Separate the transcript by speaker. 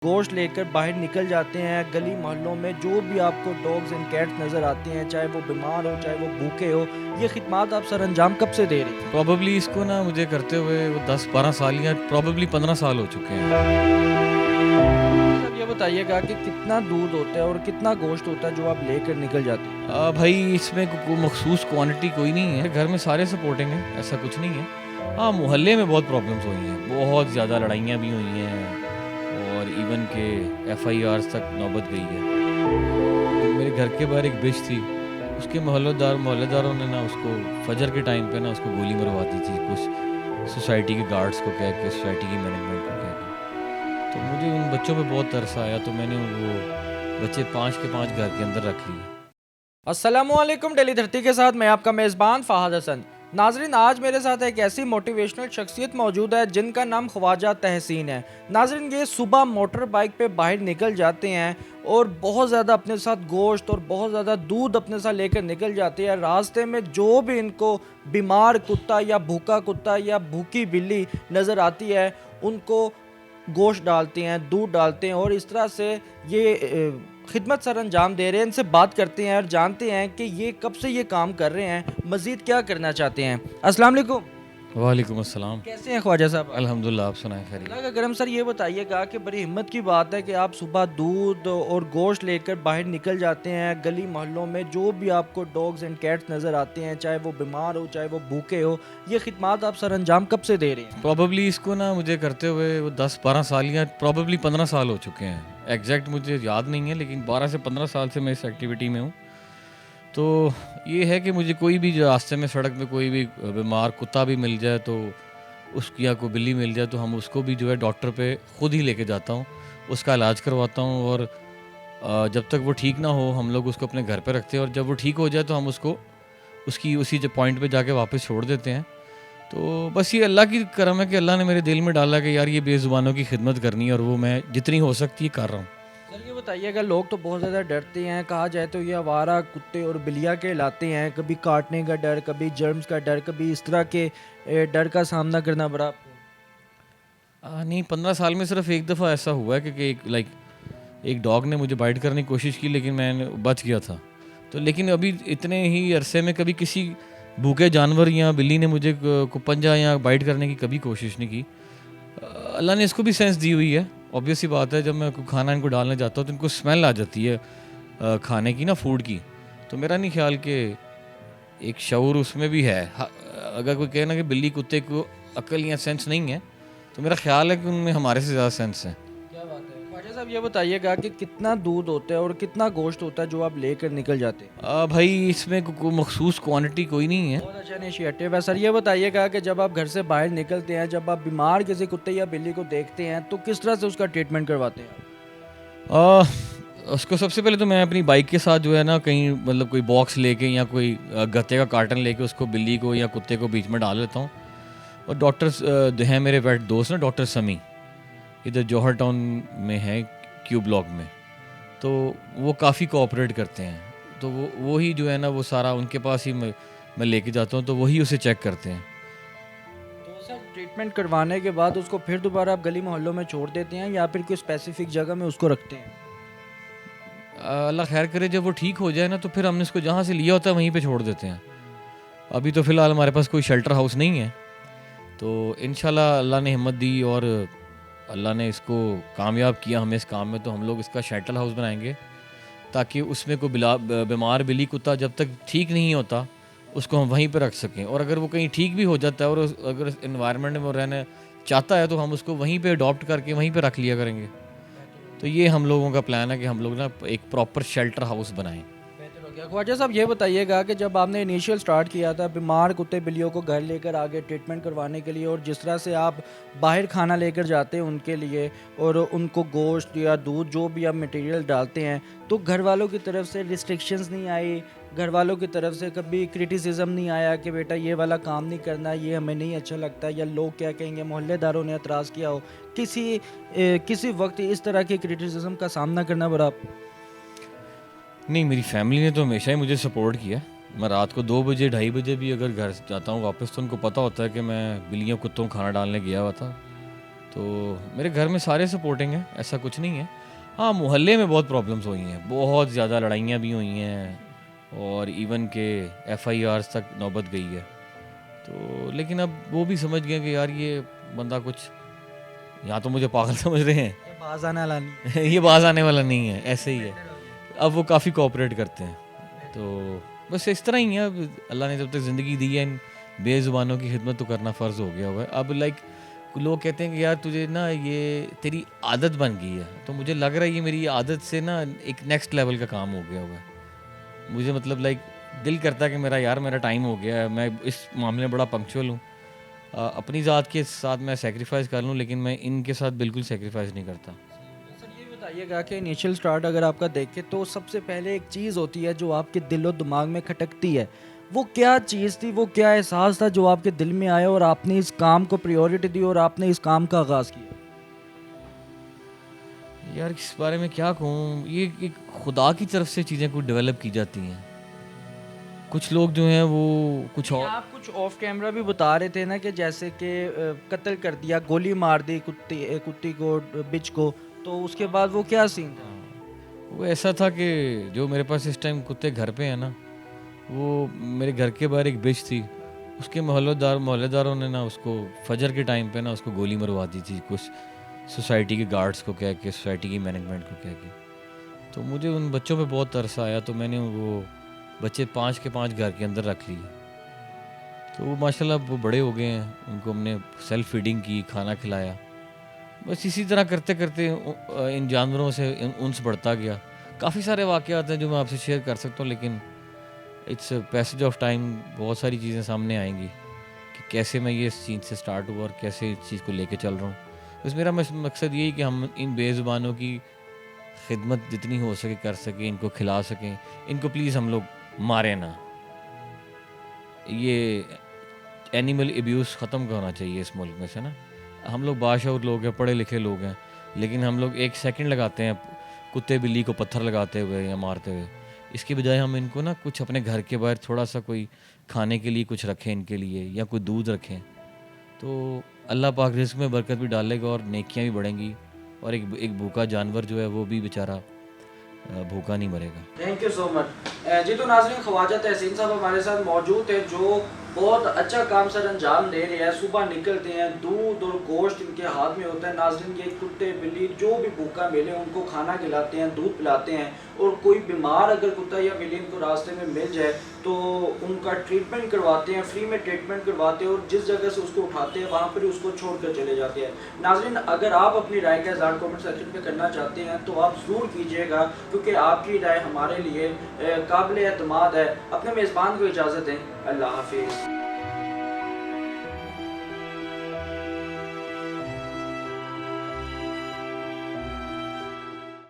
Speaker 1: गोश्त लेकर बाहर निकल जाते हैं गली मोहल्लों में। जो भी आपको डॉग्स एंड कैट्स नज़र आते हैं, चाहे वो बीमार हो चाहे वो भूखे हो, ये खिदमत आप सर अंजाम कब से दे रही हैं?
Speaker 2: प्रॉबेबली इसको ना मुझे करते हुए वो 10-12 साल या प्रॉबेबली 15 साल हो चुके हैं।
Speaker 1: अब ये बताइएगा कि कितना दूध होता है और कितना गोश्त होता है जो आप लेकर निकल जाते हैं?
Speaker 2: भाई इसमें मखसूस क्वांटिटी कोई नहीं है। घर में सारे सपोर्टिंग हैं, ऐसा कुछ नहीं है। हाँ, मोहल्ले में बहुत प्रॉब्लम्स हुई हैं, बहुत ज़्यादा लड़ाइयाँ भी हुई हैं और इवन के एफआईआर्स तक नौबत गई है। मेरे घर के बाहर एक बिच थी, उसके मोहल्लेदारों ने ना उसको फजर के टाइम पे ना उसको गोली मरवा दी थी, कुछ सोसाइटी के गार्ड्स को कह के, सोसाइटी की मैनेजमेंट को कह के। तो मुझे उन बच्चों पे बहुत तरस आया, तो मैंने वो बच्चे 5 के 5 घर के अंदर रख लिए।
Speaker 1: अस्सलामुअलैकुम। डेली धरती के साथ मैं आपका मेज़बान फ़ाहद हसन। नाजरीन, आज मेरे साथ एक ऐसी मोटिवेशनल शख्सियत मौजूद है जिनका नाम ख्वाजा तहसीन है। नाजरीन, ये सुबह मोटर बाइक पे बाहर निकल जाते हैं और बहुत ज़्यादा अपने साथ गोश्त और बहुत ज़्यादा दूध अपने साथ लेकर निकल जाते हैं। रास्ते में जो भी इनको बीमार कुत्ता या भूखा कुत्ता या भूखी बिल्ली नज़र आती है, उनको गोश्त डालते हैं, दूध डालते हैं और इस तरह से ये खिदमत सर अंजाम दे रहे हैं। इनसे बात करते हैं और जानते हैं कि ये कब से ये काम कर रहे हैं, मज़ीद क्या करना चाहते हैं। अस्सलाम वालेकुम।
Speaker 2: वालेकुम अस्सलाम।
Speaker 1: कैसे हैं ख्वाजा साहब?
Speaker 2: अल्हम्दुलिल्लाह, आप सुनाएं खैरियत?
Speaker 1: अल्लाह का करम। सर ये बताइएगा कि बड़ी हिम्मत की बात है कि आप सुबह दूध और गोश्त लेकर बाहर निकल जाते हैं गली मोहल्लों में। जो भी आपको डॉग्स एंड कैट्स नज़र आते हैं, चाहे वो बीमार हो चाहे वो भूखे हो, ये खिदमत आप सर अंजाम कब से दे रहे हैं?
Speaker 2: प्रॉबेबली इसको ना मुझे करते हुए वो 10-12 साल या प्रॉबेबली 15 साल हो चुके हैं। एग्जैक्ट मुझे याद नहीं है, लेकिन 12 से 15 साल से मैं इस एक्टिविटी में हूँ। तो ये है कि मुझे कोई भी जो रास्ते में सड़क में कोई भी बीमार कुत्ता भी मिल जाए, तो उसकी या कोई बिल्ली मिल जाए, तो हम उसको भी जो है डॉक्टर पे खुद ही लेके जाता हूँ, उसका इलाज करवाता हूँ। और जब तक वो ठीक ना हो हम लोग उसको अपने घर पे रखते हैं, और जब वो ठीक हो जाए तो हम उसको उसकी उसी जो पॉइंट पे जाके वापस छोड़ देते हैं। तो बस ये अल्लाह की करम है कि अल्लाह ने मेरे दिल में डाला कि यार ये बेज़ुबानों की खिदमत करनी है, और वो मैं जितनी हो सकती है कर रहा हूँ।
Speaker 1: सर ये बताइएगा, लोग तो बहुत ज़्यादा डरते हैं, कहा जाए तो ये आवारा कुत्ते और बिल्लियाँ कहलाते हैं। कभी काटने का डर, कभी जर्म्स का डर, कभी इस तरह के डर का सामना करना पड़ा आपको?
Speaker 2: नहीं, 15 साल में सिर्फ एक दफ़ा ऐसा हुआ है कि एक डॉग ने मुझे बाइट करने की कोशिश की, लेकिन मैंने बच गया था। तो लेकिन अभी इतने ही अरसे में कभी किसी भूखे जानवर या बिल्ली ने मुझे को पंजा या बाइट करने की कभी कोशिश नहीं की। अल्लाह ने इसको भी सेंस दी हुई है। ऑब्वियस सी बात है, जब मैं कोई खाना इनको डालने जाता हूँ तो इनको स्मेल आ जाती है खाने की ना, फूड की। तो मेरा नहीं ख्याल कि एक शऊर उसमें भी है। अगर कोई कहे ना कि बिल्ली कुत्ते को अक्ल या सेंस नहीं है, तो मेरा ख्याल है कि उनमें हमारे से ज़्यादा सेंस है।
Speaker 1: क्या बात है। ख्वाजा साहब ये बताइएगा कि कितना दूध होता है और कितना गोश्त होता है जो आप लेकर निकल जाते हैं?
Speaker 2: भाई इसमें कोई मखसूस क्वांटिटी कोई नहीं है।
Speaker 1: बहुत अच्छा इनिशिएटिव है। सर ये बताइएगा कि जब आप घर से बाहर निकलते हैं, जब आप बीमार किसी कुत्ते या बिल्ली को देखते हैं, तो किस तरह से उसका ट्रीटमेंट करवाते हैं?
Speaker 2: आ, उसको सबसे पहले तो मैं अपनी बाइक के साथ जो है ना, कहीं मतलब कोई बॉक्स लेके या कोई गत्ते का कार्टन लेके उसको बिल्ली को या कुत्ते को बीच में डाल लेता हूँ। और डॉक्टर हैं मेरे वेट दोस्त ना, डॉक्टर समी, इधर जौहर टाउन में है, क्यू ब्लॉक में। तो वो काफ़ी कोऑपरेट करते हैं। तो वो ही जो है ना, वो सारा उनके पास ही मैं लेके जाता हूँ, तो वही उसे चेक करते हैं।
Speaker 1: तो सर ट्रीटमेंट करवाने के बाद उसको फिर दोबारा आप गली मोहल्लों में छोड़ देते हैं या फिर कोई स्पेसिफिक जगह में उसको रखते हैं?
Speaker 2: अल्लाह खैर करे, जब वो ठीक हो जाए ना, तो फिर हमने इसको जहाँ से लिया होता है वहीं पे छोड़ देते हैं। अभी तो फ़िलहाल हमारे पास कोई शेल्टर हाउस नहीं है, तो इंशाल्लाह अल्लाह ने हिम्मत दी और अल्लाह ने इसको कामयाब किया हमें इस काम में, तो हम लोग इसका शेल्टर हाउस बनाएंगे, ताकि उसमें कोई बीमार बिल्ली कुत्ता जब तक ठीक नहीं होता उसको हम वहीं पर रख सकें। और अगर वो कहीं ठीक भी हो जाता है और अगर इन्वायरमेंट में वो रहना चाहता है, तो हम उसको वहीं पे अडॉप्ट करके वहीं पे रख लिया करेंगे। तो ये हम लोगों का प्लान है कि हम लोग ना एक प्रॉपर शेल्टर हाउस बनाएं।
Speaker 1: बेहतर हो गया। ख्वाजा साहब ये बताइएगा कि जब आपने इनिशियल स्टार्ट किया था बीमार कुत्ते बिल्लियों को घर लेकर आगे ट्रीटमेंट करवाने के लिए, और जिस तरह से आप बाहर खाना लेकर जाते हैं उनके लिए और उनको गोश्त या दूध जो भी आप मटेरियल डालते हैं, तो घर वालों की तरफ से रिस्ट्रिक्शंस नहीं आई? घर वालों की तरफ से कभी क्रिटिसिज्म नहीं आया कि बेटा ये वाला काम नहीं करना, ये हमें नहीं अच्छा लगता, या लोग क्या कहेंगे, मोहल्लेदारों ने एतराज़ किया हो, किसी वक्त इस तरह के क्रिटिसिज्म का सामना करना पड़ा आपको?
Speaker 2: नहीं, मेरी फैमिली ने तो हमेशा ही मुझे सपोर्ट किया। मैं रात को 2 बजे, ढाई बजे भी अगर घर जाता हूँ वापस, तो उनको पता होता है कि मैं बिल्लियों कुत्तों को खाना डालने गया हुआ था। तो मेरे घर में सारे सपोर्टिंग हैं, ऐसा कुछ नहीं है। हाँ, मोहल्ले में बहुत प्रॉब्लम्स हुई हैं, बहुत ज़्यादा लड़ाइयाँ भी हुई हैं और इवन के FIRs तक नौबत गई है। तो लेकिन अब वो भी समझ गए कि यार ये बंदा कुछ, यहाँ तो मुझे पागल समझ रहे हैं,
Speaker 1: ये बाज आने वाला नहीं।
Speaker 2: ये बाज आने वाला नहीं है, ऐसे ही है। अब वो काफ़ी कोऑपरेट करते हैं। तो बस इस तरह ही है। अब अल्लाह ने जब तक ज़िंदगी दी है, इन बेज़ुबानों की खिदमत तो करना फ़र्ज़ हो गया हुआ है। अब लोग कहते हैं कि यार तुझे ना ये तेरी आदत बन गई है, तो मुझे लग रहा है ये मेरी आदत से ना एक नेक्स्ट लेवल का काम हो गया हुआ है। मुझे मतलब दिल करता है कि मेरा टाइम हो गया है, मैं इस मामले में बड़ा पंक्चुअल हूँ। अपनी ज़ात के साथ मैं सेक्रीफाइस कर लूँ, लेकिन मैं इनके साथ बिल्कुल सेक्रीफाइस नहीं करता।
Speaker 1: सर ये बताइएगा कि इनिशियल स्टार्ट अगर आपका देखें तो सबसे पहले एक चीज़ होती है जो आपके दिल और दिमाग में खटकती है, वो क्या चीज़ थी, वो क्या एहसास था जो आपके दिल में आया और आपने इस काम को प्रायोरिटी दी और आपने इस काम का आगाज़ किया?
Speaker 2: यार इस बारे में क्या कहूँ, ये एक खुदा की तरफ से चीज़ें कुछ डेवलप की जाती हैं। कुछ लोग जो हैं वो कुछ और,
Speaker 1: आप कुछ ऑफ कैमरा भी बता रहे थे ना कि जैसे कि कत्ल कर दिया, गोली मार दी कुत्ती को, बिच को, तो उसके बाद वो क्या सीन था?
Speaker 2: वो ऐसा था कि जो मेरे पास इस टाइम कुत्ते घर पे हैं ना, वो मेरे घर के बाहर एक बिच थी, उसके मोहल्लेदारों ने ना उसको फजर के टाइम पे ना उसको गोली मरवा दी थी, कुछ सोसाइटी के गार्ड्स को कह के, सोसाइटी की मैनेजमेंट को कह के। तो मुझे उन बच्चों पे बहुत तरस आया, तो मैंने वो बच्चे 5 के 5 घर के अंदर रख लिए। तो वो माशाल्लाह वो बड़े हो गए हैं, उनको हमने सेल्फ फीडिंग की, खाना खिलाया। बस इसी तरह करते करते इन जानवरों से उन्स बढ़ता गया। काफ़ी सारे वाक़यात हैं जो मैं आपसे शेयर कर सकता हूँ, लेकिन इट्स पैसेज ऑफ टाइम, बहुत सारी चीज़ें सामने आएंगी कि कैसे मैं ये इस चीज़ से स्टार्ट हुआ और कैसे इस चीज़ को लेके चल रहा हूँ। बस मेरा मकसद यही कि हम इन बेज़ुबानों की खिदमत जितनी हो सके कर सकें, इनको खिला सकें। इनको प्लीज़ हम लोग मारें ना। ये एनिमल अब्यूज़ ख़त्म होना चाहिए इस मुल्क में से ना। हम लोग बाशऊर लोग हैं, पढ़े लिखे लोग हैं, लेकिन हम लोग 1 सेकंड लगाते हैं कुत्ते बिल्ली को पत्थर लगाते हुए या मारते हुए। इसके बजाय हम इनको ना कुछ अपने घर के बाहर थोड़ा-सा कोई खाने के लिए कुछ रखें इनके लिए, या कोई दूध रखें, तो अल्लाह पाक रिज़्क़ में बरकत भी डालेगा और नेकियां भी बढ़ेंगी, और एक भूखा जानवर जो है वो भी बेचारा भूखा नहीं मरेगा।
Speaker 1: Thank you so much. जी तो नाज़रीन, ख्वाजा तहसीन साहब हमारे साथ मौजूद है जो बहुत अच्छा काम सर अंजाम दे रहे हैं। सुबह निकलते हैं, दूध और गोश्त इनके हाथ में होता है। नाज़रीन, ये कुत्ते बिल्ली जो भी भूखा मिले उनको खाना खिलाते हैं, दूध पिलाते हैं, और कोई बीमार अगर कुत्ता या बिल्ली इनको रास्ते में मिल जाए तो उनका ट्रीटमेंट करवाते हैं, फ्री में ट्रीटमेंट करवाते हैं, और जिस जगह से उसको उठाते हैं वहाँ पर ही उसको छोड़ कर चले जाते हैं। नाज़रीन, अगर आप अपनी राय का इज़हार कमेंट सेक्शन में करना चाहते हैं तो आप ज़रूर कीजिएगा, क्योंकि आपकी राय हमारे लिए काबिल एतमाद है। अपने मेज़बान को इजाज़त दें। अल्लाह हाफिज़।